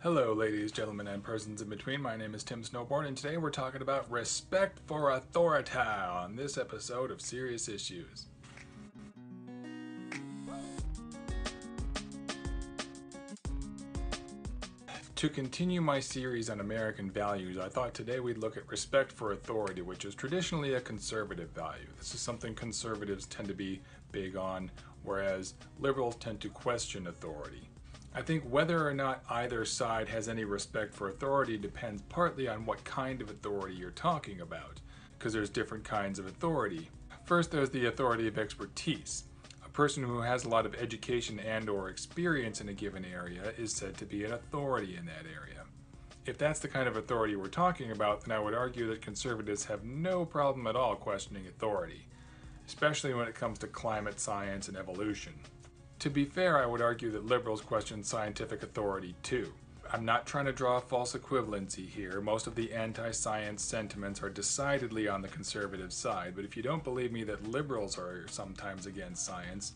Hello ladies, gentlemen, and persons in between. My name is Tim Snowboard, and today we're talking about respect for authority on this episode of Serious Issues. To continue my series on American values, I thought today we'd look at respect for authority, which is traditionally a conservative value. This is something conservatives tend to be big on, whereas liberals tend to question authority. I think whether or not either side has any respect for authority depends partly on what kind of authority you're talking about, because there's different kinds of authority. First, there's the authority of expertise. A person who has a lot of education and/or experience in a given area is said to be an authority in that area. If that's the kind of authority we're talking about, then I would argue that conservatives have no problem at all questioning authority, especially when it comes to climate science and evolution. To be fair, I would argue that liberals question scientific authority too. I'm not trying to draw a false equivalency here. Most of the anti-science sentiments are decidedly on the conservative side, but if you don't believe me that liberals are sometimes against science,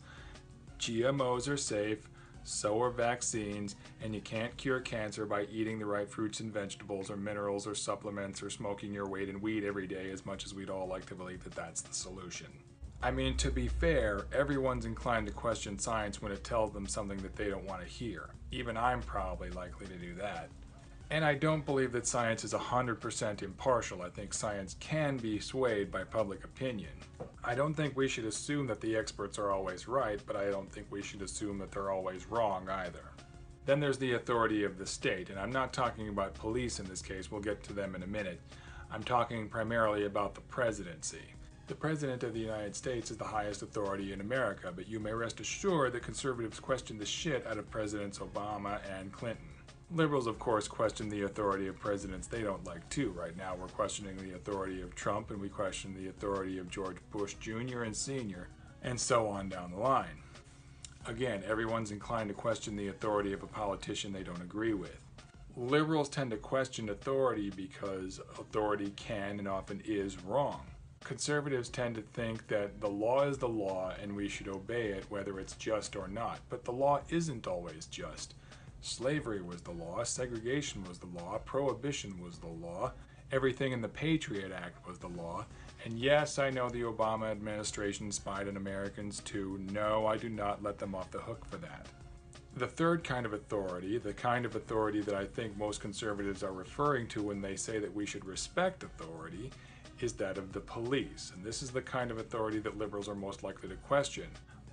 GMOs are safe, so are vaccines, and you can't cure cancer by eating the right fruits and vegetables or minerals or supplements or smoking your weight in weed every day, as much as we'd all like to believe that that's the solution. I mean, to be fair, everyone's inclined to question science when it tells them something that they don't want to hear. Even I'm probably likely to do that. And I don't believe that science is 100% impartial. I think science can be swayed by public opinion. I don't think we should assume that the experts are always right, but I don't think we should assume that they're always wrong either. Then there's the authority of the state, and I'm not talking about police in this case. We'll get to them in a minute. I'm talking primarily about the presidency. The President of the United States is the highest authority in America, but you may rest assured that conservatives question the shit out of Presidents Obama and Clinton. Liberals, of course, question the authority of presidents they don't like too. Right now we're questioning the authority of Trump, and we question the authority of George Bush Jr. and Sr., and so on down the line. Again, everyone's inclined to question the authority of a politician they don't agree with. Liberals tend to question authority because authority can and often is wrong. Conservatives tend to think that the law is the law and we should obey it whether it's just or not, but the law isn't always just. Slavery was the law, segregation was the law, prohibition was the law, everything in the Patriot Act was the law, and yes, I know the Obama administration spied on Americans too. No, I do not let them off the hook for that. The third kind of authority, the kind of authority that I think most conservatives are referring to when they say that we should respect authority, is that of the police, and this is the kind of authority that liberals are most likely to question.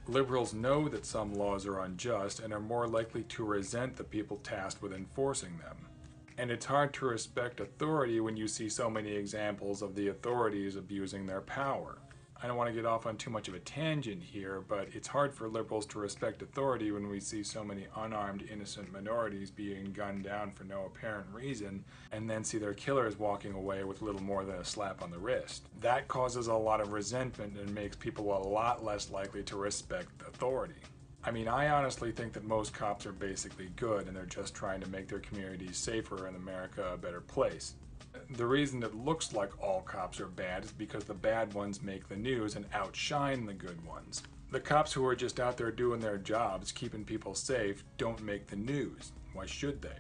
Liberals know that some laws are unjust and are more likely to resent the people tasked with enforcing them. And it's hard to respect authority when you see so many examples of the authorities abusing their power. I don't want to get off on too much of a tangent here, but it's hard for liberals to respect authority when we see so many unarmed innocent minorities being gunned down for no apparent reason, and then see their killers walking away with little more than a slap on the wrist. That causes a lot of resentment and makes people a lot less likely to respect authority. I mean, I honestly think that most cops are basically good and they're just trying to make their communities safer and America a better place. The reason it looks like all cops are bad is because the bad ones make the news and outshine the good ones. The cops who are just out there doing their jobs, keeping people safe, don't make the news. Why should they?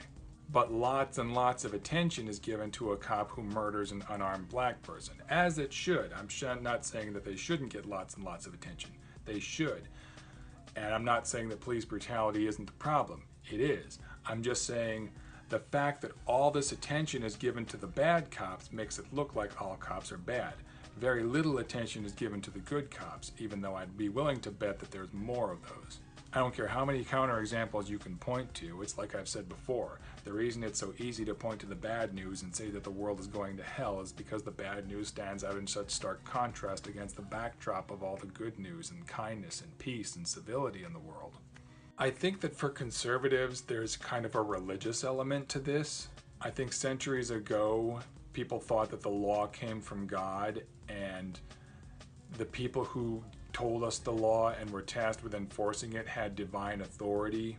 But lots and lots of attention is given to a cop who murders an unarmed black person, as it should. I'm not saying that they shouldn't get lots and lots of attention. They should. And I'm not saying that police brutality isn't the problem. It is. I'm just saying the fact that all this attention is given to the bad cops makes it look like all cops are bad. Very little attention is given to the good cops, even though I'd be willing to bet that there's more of those. I don't care how many counterexamples you can point to, it's like I've said before. The reason it's so easy to point to the bad news and say that the world is going to hell is because the bad news stands out in such stark contrast against the backdrop of all the good news and kindness and peace and civility in the world. I think that for conservatives, there's kind of a religious element to this. I think centuries ago, people thought that the law came from God, and the people who told us the law and were tasked with enforcing it had divine authority.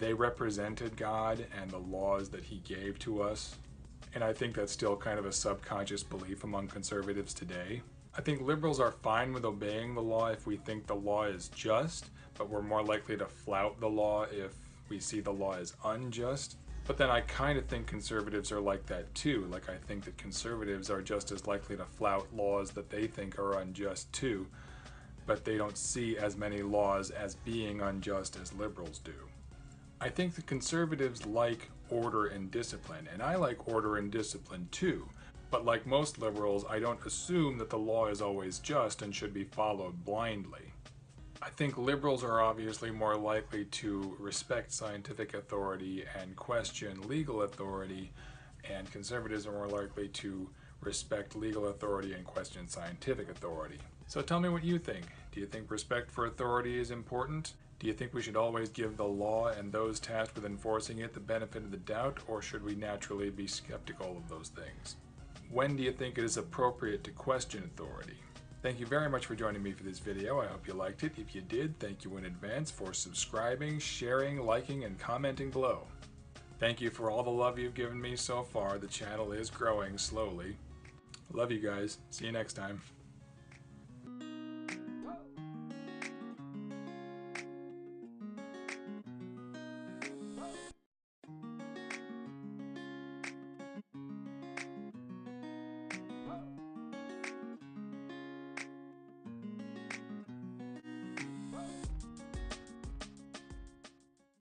They represented God and the laws that He gave to us. And I think that's still kind of a subconscious belief among conservatives today. I think liberals are fine with obeying the law if we think the law is just, but we're more likely to flout the law if we see the law as unjust. But then I kind of think conservatives are like that too. Like, I think that conservatives are just as likely to flout laws that they think are unjust too, but they don't see as many laws as being unjust as liberals do. I think the conservatives like order and discipline, and I like order and discipline too. But like most liberals, I don't assume that the law is always just and should be followed blindly. I think liberals are obviously more likely to respect scientific authority and question legal authority, and conservatives are more likely to respect legal authority and question scientific authority. So tell me what you think. Do you think respect for authority is important? Do you think we should always give the law and those tasked with enforcing it the benefit of the doubt, or should we naturally be skeptical of those things? When do you think it is appropriate to question authority? Thank you very much for joining me for this video. I hope you liked it. If you did, thank you in advance for subscribing, sharing, liking, and commenting below. Thank you for all the love you've given me so far. The channel is growing slowly. Love you guys. See you next time.